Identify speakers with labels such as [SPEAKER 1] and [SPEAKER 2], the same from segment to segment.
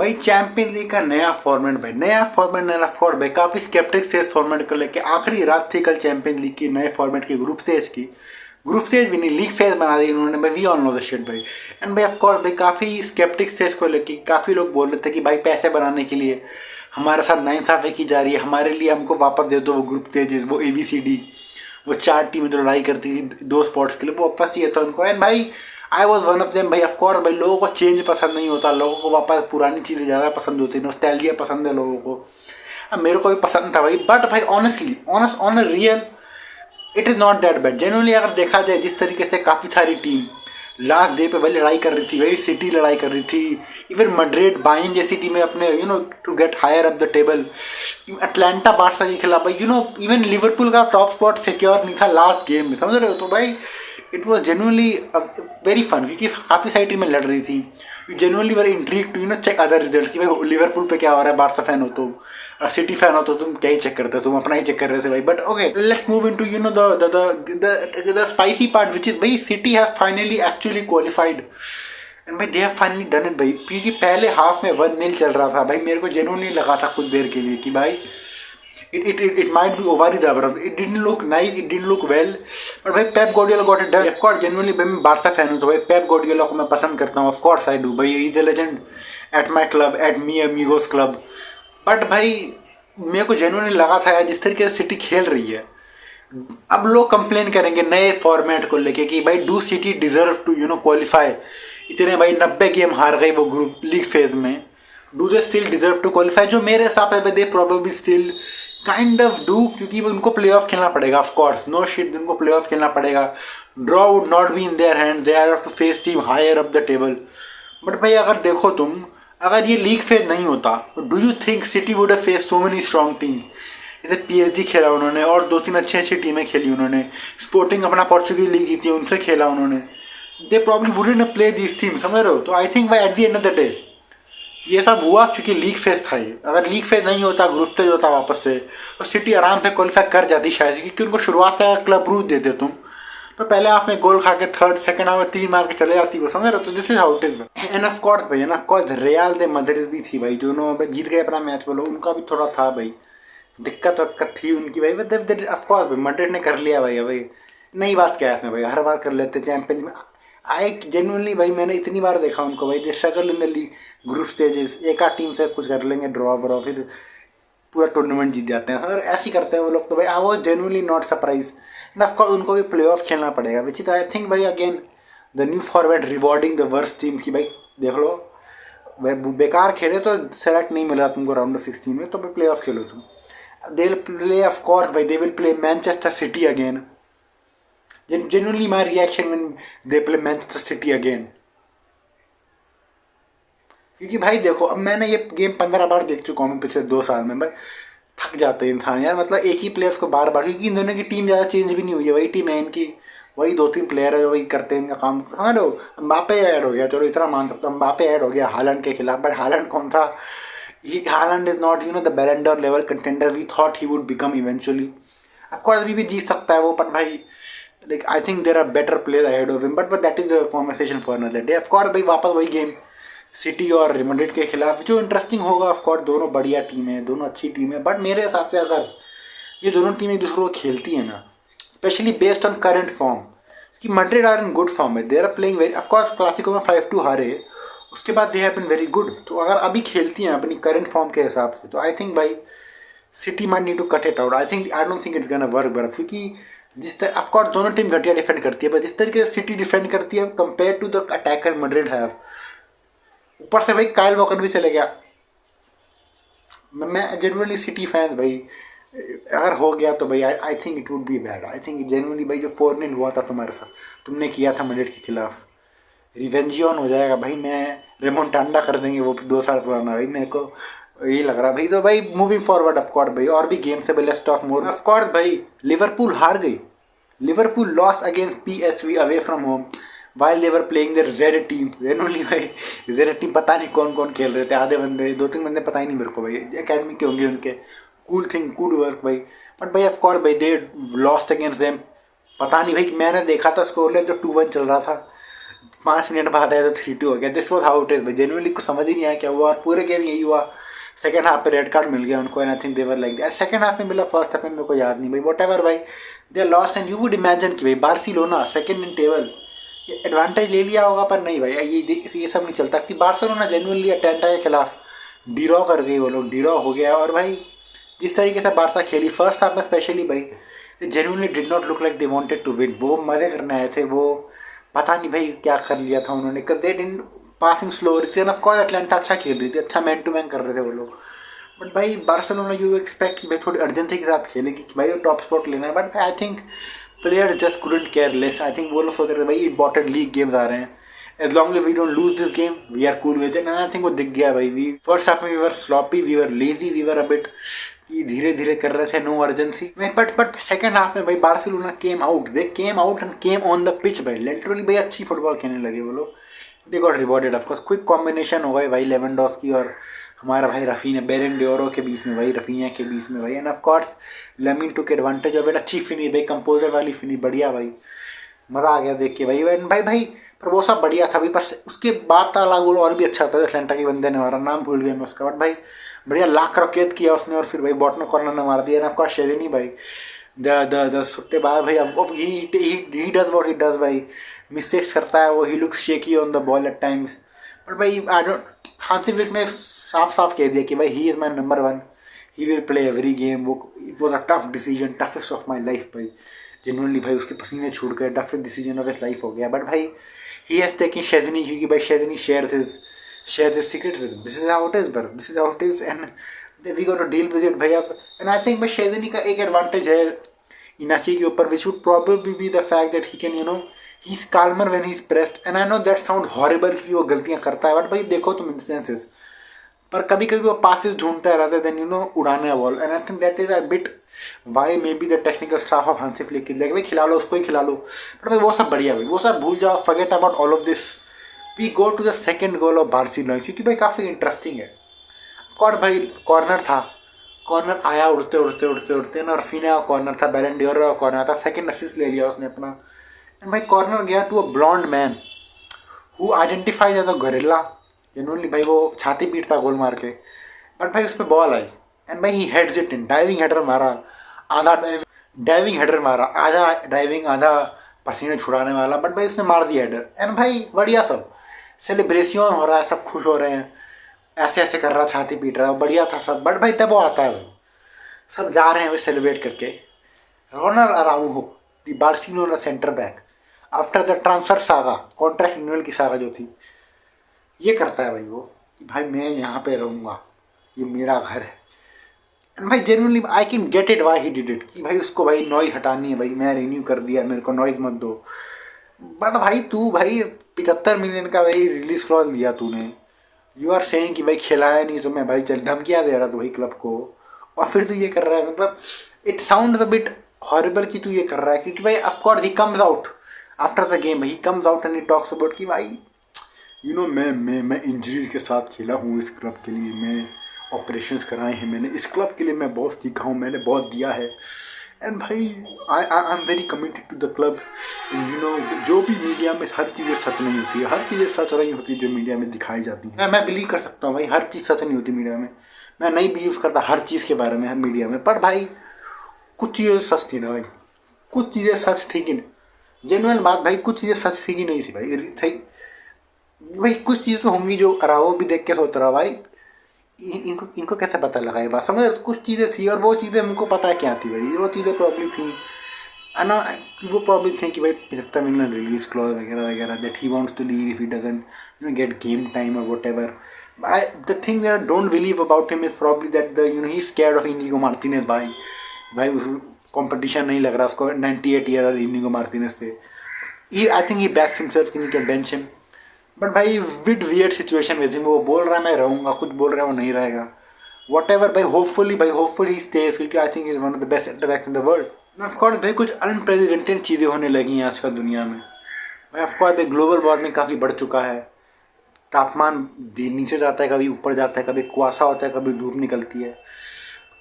[SPEAKER 1] भाई champions league का नया फॉर्मेट भाई, नया फॉर्मेट नया फॉर्मेट भाई, काफी स्केप्टिक्स थे इस फॉर्मेट को लेके। आखिरी रात थी कल चैंपियंस लीग की नए फॉर्मेट की, ग्रुप स्टेज की। ग्रुप स्टेज भी नहीं, लीग फेज बना दी उन्होंने भाई। We all know the shit भाई। एंड भाई ऑफ कोर्स भाई काफी स्केप्टिक्स थे इसको लेके। काफी लोग बोल रहे थे कि भाई पैसे बनाने के लिए हमारे साथ नाइंसाफी की जा रही है, हमारे लिए हमको वापस दे दो वो ग्रुप स्टेजेस, वो ABCD, वो 4 टीमें जो लड़ाई करती थी 2 स्पॉट्स के लिए, वो वापस चाहिए था उनको। एंड भाई I was one of them भाई। ऑफ कोर्स भाई लोगों को चेंज पसंद नहीं होता, लोगों को वापस पुरानी चीज़ें ज़्यादा पसंद होती है, नॉस्टैल्जिया पसंद है लोगों को। अब मेरे को भी पसंद था भाई, बट भाई honestly on a real it is not that bad. Genuinely अगर देखा जाए जिस तरीके से काफ़ी सारी टीम लास्ट डे पे भाई लड़ाई कर रही थी भाई, सिटी लड़ाई कर रही थी, इवन मैड्रिड बायर्न जैसी टीमें अपने to get higher up the table, Atalanta Barca के खिलाफ भाई इवन लिवरपूल का टॉप स्पॉट सिक्योर नहीं था लास्ट गेम में, समझ रहे हो। तो भाई it was genuinely very fun, क्योंकि काफ़ी सारी टीमें लड़ रही थी। Genuinely very intriguing to check other result कि भाई लिवरपूल पे क्या हो रहा है। बार्सा फैन हो तो, सिटी फैन हो तो तुम क्या ही चेक करते हो, तुम अपना ही चेक कर रहे थे भाई। But okay, let's move into the spicy part, which is भाई City has finally actually qualified and भाई they have finally done it भाई। क्योंकि पहले हाफ में 1-0 चल रहा था भाई, मेरे को जेन्युइनली लगा था कुछ देर के लिए कि भाई it might be over the above. It didn't look nice, it didn't look well, but भाई Pep Guardiola got it done. Of course genuinely भाई मैं बार्सा फैन हूँ, तो भाई पेप गार्डियोला को मैं पसंद करता हूँ। Of course I do भाई, he is a legend at my club, at me amigos club. But भाई मेरे को जेन्युइनली लगा था यार जिस तरीके से सिटी खेल रही है, अब लोग कंप्लेन करेंगे नए फॉर्मेट को लेके कि भाई do City deserve to qualify. इतने भाई 90 गेम हार गई वो ग्रुप लीग फेज में, do they still deserve to qualify? जो मेरे हिसाब से they probably still kind of do, क्योंकि उनको प्ले ऑफ खेलना पड़ेगा। ऑफ कोर्स नो शिट, उनको प्ले ऑफ खेलना पड़ेगा। Draw would not be in their hand, they are to face team higher up the table. But भाई अगर देखो तुम, अगर ये लीग फेज नहीं होता तो do you think city would have face so many strong team? जैसे PSG खेला उन्होंने, और 2-3 अच्छी टीमें खेली उन्होंने। स्पोर्टिंग अपना पोर्चुगीज लीग जीती, उनसे खेला उन्होंने। They probably wouldn't have play this team, समझ रहे हो। तो आई थिंक भाई at the end of the day ये सब हुआ क्योंकि लीग फेज था ये। अगर लीग फेज नहीं होता, ग्रुप फेज होता वापस से, तो सिटी आराम से क्वालिफाई कर जाती शायद, क्योंकि उनको शुरुआत से क्लब रूज देते तुम, तो पहले हाफ में गोल खा के थर्ड सेकंड हाफ में 3 मार के चले जाती वो, समझ रहे हो। तो this is how it is. End of course भाई, एंड ऑफ कोर्स रियल दे मदरिस भी थी भाई, जो जीत गए अपना मैच, बोलो उनका भी थोड़ा था भाई, दिक्कत वक्कत थी उनकी भाई। ऑफ कोर्स भाई मैड्रिड ने कर लिया भाई। भाई नई बात क्या है इसमें भाई, हर बार कर लेते चैंपियंस में। आई जेन्युइनली भाई मैंने इतनी बार देखा उनको भाई, they struggle in the league group stages, एक आध टीम से कुछ कर लेंगे ड्रॉ व्रॉ, फिर पूरा टूर्नामेंट जीत जाते हैं। अगर ऐसे ही करते हैं वो लोग, तो भाई I was genuinely not surprise. And of course उनको भी प्ले ऑफ खेलना पड़ेगा, विच इज आई थिंक भाई again the new format rewarding the worst team की। भाई देख लो, बेकार खेले तो सेलेक्ट नहीं मिला तुमको राउंड ऑफ 16 में, तो भाई प्ले ऑफ खेलो तुम। They will play of course भाई, they will play Manchester City again. Genuinely my reaction when they play Manchester City again, क्योंकि भाई देखो अब मैंने ये गेम 15 बार देख चुका हूँ पिछले 2 साल में। भाई थक जाते हैं इंसान यार, मतलब एक ही प्लेयर्स को बार बार, क्योंकि इन दोनों की टीम ज़्यादा चेंज भी नहीं हुई है, वही टीम है इनकी, वही 2-3 प्लेयर है जो वही करते हैं इनका काम, समझ लो। एम्बापे ऐड हो गया, चलो इतना मान सकता हूँ, एम्बापे ऐड हो गया हालैंड के खिलाफ, बट हालैंड कौन था? Holland is not the Ballon d'Or level contender we thought he would become eventually. Of course अभी भी जीत सकता है वो, पर भाई like I think there are better players ahead of him, but that is a conversation for another day. Of course भाई वापस वही गेम सिटी और मैड्रिड के खिलाफ, जो इंटरेस्टिंग होगा। ऑफ कोर्स दोनों बढ़िया टीम है, दोनों अच्छी टीम है, बट मेरे हिसाब से अगर ये दोनों टीम एक दूसरे को खेलती है ना, specially based on current form, कि Madrid are in good form है, they are playing very, of course Clasico में 5-2 हारे, उसके बाद they have been very good. तो अगर अभी खेलती हैं अपनी करंट फॉर्म के हिसाब से, तो आई थिंक भाई City might need to cut it out. I don't think it's gonna work बर्फ, क्योंकि जिस तरह ऑफकोर्स दोनों टीम घटिया डिफेंड करती है, पर जिस तरीके से सिटी डिफेंड करती है compare to the attacker Madrid have, ऊपर से भाई काइल वॉकर भी चले गया। मैं जेन्युइनली सिटी फैन भाई, अगर हो गया तो भाई I think it would be bad. I think genuinely भाई जो 4-0 हुआ था तुम्हारे साथ, तुमने किया था मैड्रिड के खिलाफ, रिवेंजियन हो जाएगा भाई। मैं रेमोंटांडा कर देंगे वो 2 साल पुराना भाई, मेरे को यही लग रहा भाई। तो भाई मूविंग फॉरवर्ड ऑफकोर्स भाई और भी गेम से लेट्स टॉक मोर। ऑफकोर्स भाई लिवरपूल हार गई, Liverpool lost against PSV away from home while they were playing their Z team. Genuinely भाई जेड टीम पता नहीं कौन कौन खेल रहे थे, आधे बंदे 2-3 बंदे पता ही नहीं मेरे को भाई, अकेडमी के होंगे उनके। कूल थिंग, गुड वर्क भाई, बट भाई ऑफकोर्स भाई दे लॉस्ट अगेंस्ट देम। पता नहीं भाई, मैंने देखा था स्कोर लाइन जो 2-1 चल रहा था, 5 मिनट बाद आया तो 3-2 हो गया। This was how it is भाई, जेन्युइनली कुछ समझ ही नहीं आया क्या हुआ, और पूरे गेम यही हुआ। सेकंड हाफ पे रेड कार्ड मिल गया उनको, and I think they were like that. Second half में मिला, फर्स्ट हाफ में मेरे को याद नहीं भाई, वट एवर भाई, they lost. And you would imagine कि भाई बार्सिलोना सेकंड इन टेबल, ये एडवांटेज ले लिया होगा, पर नहीं भाई, ये सब नहीं चलता कि बार्सिलोना जेन्युइनली अटेंटा के खिलाफ ड्रॉ कर गई, वो लोग ड्रॉ हो गया। और भाई जिस तरीके से बार्सा खेली फर्स्ट हाफ में स्पेशली भाई, they genuinely did not look like they wanted to win. वो मज़े करने आए थे, वो पता नहीं भाई क्या कर लिया था उन्होंने, दे डिडंट पासिंग स्लो हो रही थी। ऑफ कोर्स अटलांटा अच्छा खेल रही थी, अच्छा मैन टू मैन कर रहे थे वो लोग, बट भाई बार्सिलोना यू एक्सपेक्ट कि भाई थोड़ी अर्जेंसी के साथ खेलेगी कि भाई वो टॉप स्पॉट लेना है, but I think players just couldn't care less. I think वो लोग सोच रहे थे भाई इंपॉर्टेंट लीग गेम्स आ रहे हैं, as long as we don't lose this game we are cool with it. And I think वो दिख गया भाई। वी फर्स्ट हाफ में we were sloppy, we were lazy, we were a bit कि धीरे धीरे कर रहे थे, no urgency. But second half में भाई Barcelona came out, they came out and came on the pitch भाई, लिटरली भाई अच्छी फुटबॉल खेलने लगे वो लोग। They got rewarded of course, quick combination हो गए भाई लेवेंडोस्की और हमारा भाई रफीना, बेरन डियोरो के बीच में भाई, रफीना के बीच में भाई, end of course lamin took advantage of it. अच्छी फिनी भाई, कंपोजर वाली फिनी, बढ़िया भाई, मज़ा आ गया देख के भाई। एंड भाई पर वो सब बढ़िया था भाई, पर उसके बाद ताला गोल और भी अच्छा था एटलांटा के बंदे ने मारा, नाम भूल गया मैं उसका, बट भाई बढ़िया लाख रकेत किया उसने, और फिर भाई बॉटम कॉर्नर ने मार दिया। एंड ऑफ कोर्स शेज़नी भाई द सुट्टे बाद भाई, अब he does what he does भाई, मिस्टेक्स करता है वो, he looks shaky on the ball at times, but भाई आई डोंट, हांसी फ्लिक ने साफ साफ कह दिया कि भाई he is my number 1, he will play every game. वो it was a tough decision, toughest of my life भाई, जेनुअनली भाई उसके पसीने छूट गए, toughest decision of his life हो गया। बट भाई ही हैज़ टेकन शेज़नी, क्योंकि भाई Szczesny shares his secret with, this is how it is bruh, this is how it is, and we got to deal with it भाई अब। And I think भाई शेज़नी का एक advantage है Inaki के ऊपर, which would probably be the fact that he can you know he is calmer when he is pressed. And I know that sound horrible कि वो गलतियाँ करता है, बट भाई देखो तुम इंस्टेंसेस पर कभी कभी वो पासिस ढूंढता है रादर देन यू नो उड़ाने ball. And I think that is a bit why maybe the technical staff of Hansi Flick की लाइक भाई खिला लो उसको ही खिला लो, बट भाई वो सब बढ़िया भाई, वो सब भूल जाओ, forget about all of this, we go to the second goal of Barcelona, क्योंकि भाई काफ़ी इंटरेस्टिंग है। भाई कॉर्नर था, कॉर्नर आया उड़ते उड़ते उड़ते उड़ते ना, रफीना का कॉर्नर था, बेरन डियोरो का कॉर्नर था, सेकंड असिस्ट ले लिया उसने अपना। एंड भाई कॉर्नर गया to a blonde man who identified as a gorilla, genuinely भाई वो छाती पीटता गोल मार के, बट भाई उस पर बॉल आई एंड भाई he heads it in, diving header मारा, आधा डाइविंग हेडर मारा, आधा डाइविंग आधा पसीने छुड़ाने वाला, बट भाई उसने मार दिया हेडर। एंड भाई बढ़िया, सब सेलिब्रेशन हो रहा है, सब खुश हो रहे हैं, ऐसे ऐसे कर रहा, छाती पीट रहा, बढ़िया था सब। बट भाई तब वो आता है भाई, सब जा रहे हैं भाई सेलिब्रेट करके। Ronald Araujo the Barcelona centre back after the transfer saga, contract renewal की सागा जो थी, ये करता है भाई वो कि भाई मैं यहाँ पे रहूँगा, ये मेरा घर है। एंड भाई genuinely I can get it why he did it, कि भाई उसको भाई नॉइज़ हटानी है भाई, मैं रिन्यू कर दिया, मेरे को नॉइज़ मत दो। बट भाई तू भाई 75 मिलियन का भाई रिलीज क्लॉज लिया तूने, यू आर सेइंग कि भाई खिलाया नहीं तो मैं भाई चल धमकियाँ दे रहा था भाई क्लब को, और फिर तू ये कर रहा है, मतलब it sounds a bit horrible कि तू ये कर रहा है, क्योंकि भाई of course he comes out after the game, he comes out and he talks about कि भाई यू नो मैं इंजरीज के साथ खेला हूँ इस क्लब के लिए, मैं ऑपरेशंस कराए हैं मैंने, इस क्लब के लिए मैं बहुत सीखा हूँ, मैंने बहुत दिया है। एंड भाई I am very committed to the club. You know जो भी मीडिया में हर चीज़ें सच नहीं होती है, हर चीज़ें सच नहीं होती जो मीडिया में दिखाई जाती है। मैं बिलीव कर सकता हूँ भाई हर चीज़ सच नहीं होती मीडिया में, मैं नहीं बिलीव करता हर चीज़ के बारे में मीडिया में, पर भाई कुछ चीज़ें सच थी ना भाई, कुछ चीज़ें सच थी कि नहीं, जेन्युइन बात भाई, कुछ चीज़ें सच थी कि नहीं थी भाई, थी भाई, कुछ चीज़ें होंगी जो अराओ भी देख के सोच रहा भाई इनको कैसे पता लगा, ये बात समझ, कुछ चीज़ें थी और वो चीज़ें हमको पता है क्या थी भाई, वो चीज़ें प्रॉब्ली थी ना, वो प्रॉब्ली थी कि भाई 75 मिलियन रिलीज क्लॉज वगैरह वगैरह, that he wants to leave if he doesn't you know get game time और whatever. The thing that I don't believe about him is probably that the you know he scared of Inigo Martinez भाई उस competition नहीं लग रहा उसको 98 year Inigo Martinez से, I think he backs himself कि can bench him, but भाई with weird situation with him, वो बोल रहा है मैं रहूँगा, कुछ बोल रहा है वो नहीं रहेगा, वट एवर भाई, होपफुली ही स्टेज, क्योंकि I think is one of the best centre back in the world. Of course भाई कुछ अनप्रेसिडेंटेड चीज़ें होने लगी हैं आजकल दुनिया में भाई, ऑफकोर्स भाई ग्लोबल वार्मिंग काफ़ी बढ़ चुका है, तापमान नीचे जाता है, कभी ऊपर जाता है, कभी कुआसा होता है, कभी धूप निकलती है।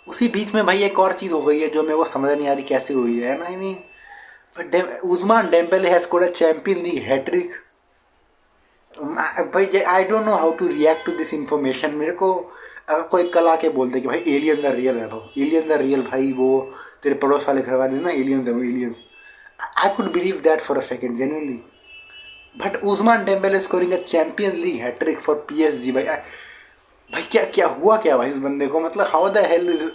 [SPEAKER 1] उसी बीच में भाई एक और चीज़ हो गई है जो मेरे को समझ नहीं आ रही कैसे हुई है ना, नहीं but Ousmane Dembele has scored a champion league hattrick भाई I don't know how to react to this information. मेरे को अगर कोई कल आके बोलते कि भाई एलियन द रियल है, भाई एलियन द रियल, भाई वो तेरे पड़ोस वाले घर वाले ना एलियंस है, वो aliens, I could believe that for a second genuinely. But Ousmane Dembele scoring a Champions League hattrick for PSG, भाई भाई क्या क्या हुआ क्या भाई इस बंदे को, मतलब हाउ द हेल इज,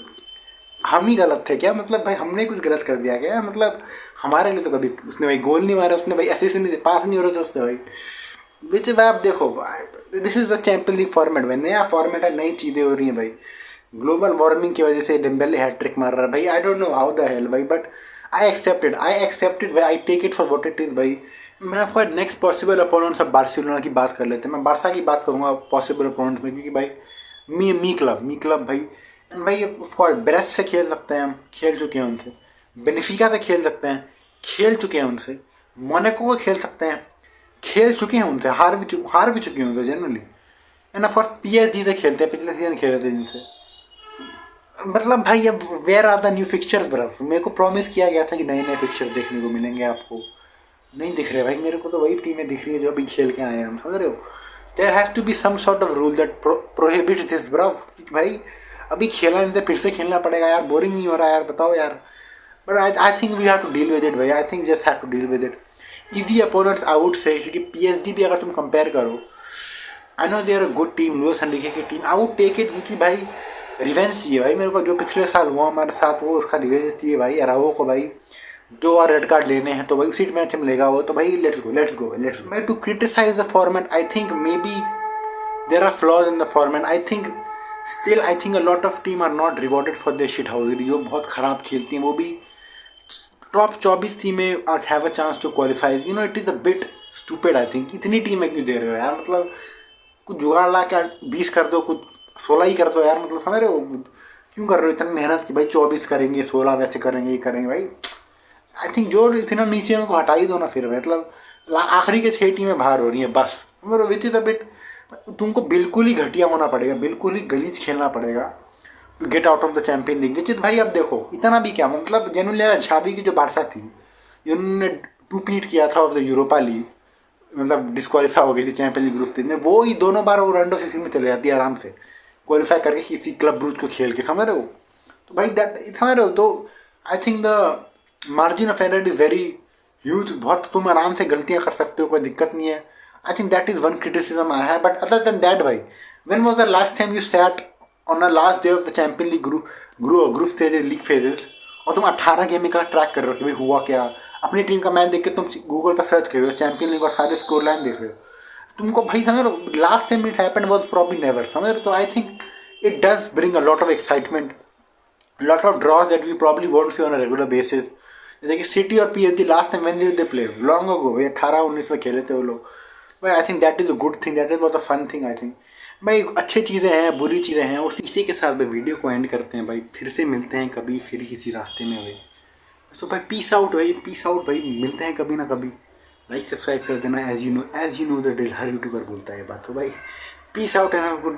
[SPEAKER 1] हम ही गलत थे क्या, मतलब भाई हमने कुछ गलत कर दिया क्या, मतलब हमारे लिए तो कभी उसने भाई गोल नहीं मारा, उसने भाई असिस्ट नहीं, पास नहीं हो रहा था उससे भाई। विच भाई आप देखो, this is a champion league format भाई, नया फॉर्मेट है, नई चीज़ें हो रही हैं भाई। ग्लोबल वार्मिंग की वजह से डेम्बेले हैट्रिक मार रहा है भाई, I don't know how the hell भाई, बट आई एक्सेप्टेड भाई, I take it for what it is भाई। मैं for next possible opponents of Barcelona की बात कर लेते हैं, मैं बारसा की बात करूँगा पॉसिबल अपोनेंट्स में, क्योंकि भाई मी क्लब भाई, भाई ऑफकोर्स ब्रेस्ट से खेल सकते हैं हम, खेल चुके हैं उनसे, बेनिफिका से खेल सकते हैं, खेल चुके हैं उनसे, मोनाको को खेल सकते हैं, खेल चुके हैं उनसे, हार भी चुके हैं उनसे generally, end of course PSG से खेलते हैं, पिछले सीजन खेले थे जिनसे। मतलब भाई अब where are the new fixtures bruv, मेरे को प्रॉमिस किया गया था कि नए नए फिक्चर्स देखने को मिलेंगे आपको, नहीं दिख रहे भाई मेरे को, तो वही टीमें दिख रही है जो अभी खेल के आए हैं हम, समझ रहे हो। There has to be some sort of rule that prohibits this bruv, भाई अभी खेला नहीं तो फिर से खेलना पड़ेगा यार, बोरिंग नहीं हो रहा यार, बताओ यार। But I think we have to deal with it भाई, I think just have to deal with it. Easy opponents I would say, क्योंकि पीएसडी भी अगर तुम कंपेयर करो, I know they are a good team, Luis Enrique की टीम, I would take it, क्योंकि भाई रिवेंज चाहिए भाई मेरे को, जो पिछले साल हुआ हमारे साथ वो उसका रिवेंज चाहिए भाई। अराओ को भाई 2 बार रेड कार्ड लेने हैं तो भाई उसी मैच में लेगा वो, तो भाई लेट्स गो। भाई to criticise the format, I think maybe there are flaws in the format, I think a lot of team are not rewarded for their shithousery, जो बहुत ख़राब खेलती हैं वो भी टॉप 24 टीमें have a chance to qualify, you know it is a bit stupid, I think इतनी टीमें क्यों दे रहे हो यार, मतलब कुछ जुगाड़ ला के 20 कर दो, कुछ 16 ही कर दो यार, मतलब समझ रहे हो क्यों कर रहे हो इतनी मेहनत कि भाई 24 करेंगे, 16 वैसे करेंगे, ये करेंगे भाई। आई थिंक जो इतना नीचे उनको हटा ही दो ना फिर, मतलब आखिरी के 6 टीमें बाहर हो रही हैं बस, मतलब विच इज़ अ बिट, तुमको बिल्कुल ही घटिया होना पड़ेगा, बिल्कुल ही गलीज खेलना पड़ेगा to get out of the champion league, which is भाई अब देखो इतना भी क्या, मतलब जेन्युइनली छावी की जो बारसा थी उन्होंने 2 पीट किया था ऑफ द यूरोपा लीग, मतलब डिस्क्वालीफाई हो गई थी चैंपियन लीग ग्रुप 3 में, वो ही दोनों बार वो रंडो सीजन में चले जाती है आराम से क्वालिफाई करके किसी क्लब ब्रूज को खेल के, समझ रहे हो। तो भाई दैट समझ रहे हो, तो I think the margin of error is very huge, बहुत तुम आराम से गलतियाँ कर सकते हो, कोई दिक्कत नहीं है। आई think that is one criticism I है, बट अदर देन दैट भाई when was the last time you sat on the last day of the champion league group stages, league phases, और तुम 18 गेम का ट्रैक कर रहे हो कि भाई हुआ क्या, अपनी टीम का मैच देख के तुम गूगल पर सर्च कर रहे हो चैंपियन लीग और सारे स्कोर लाइन देख रहे हो, तुमको भाई समझ लो last time it happened was probably never, समझ रहे हो। तो I think it does bring a lot of excitement, lot of draws that we probably won't see on a regular basis, जैसे कि सिटी और PSG last time when did they play, long ago भाई 18-19 में खेले थे वो लोग भाई। I think that is a good thing, that is was a fun thing. I think भाई अच्छी चीज़ें हैं, बुरी चीज़ें हैं, उस इसी के साथ भाई वीडियो को एंड करते हैं भाई, फिर से मिलते हैं कभी फिर किसी रास्ते में भाई। सो भाई पीस आउट भाई, मिलते हैं कभी ना कभी, लाइक सब्सक्राइब कर देना, as you know the drill, हर यूट्यूबर बोलता है ये बात, तो भाई peace out and have a good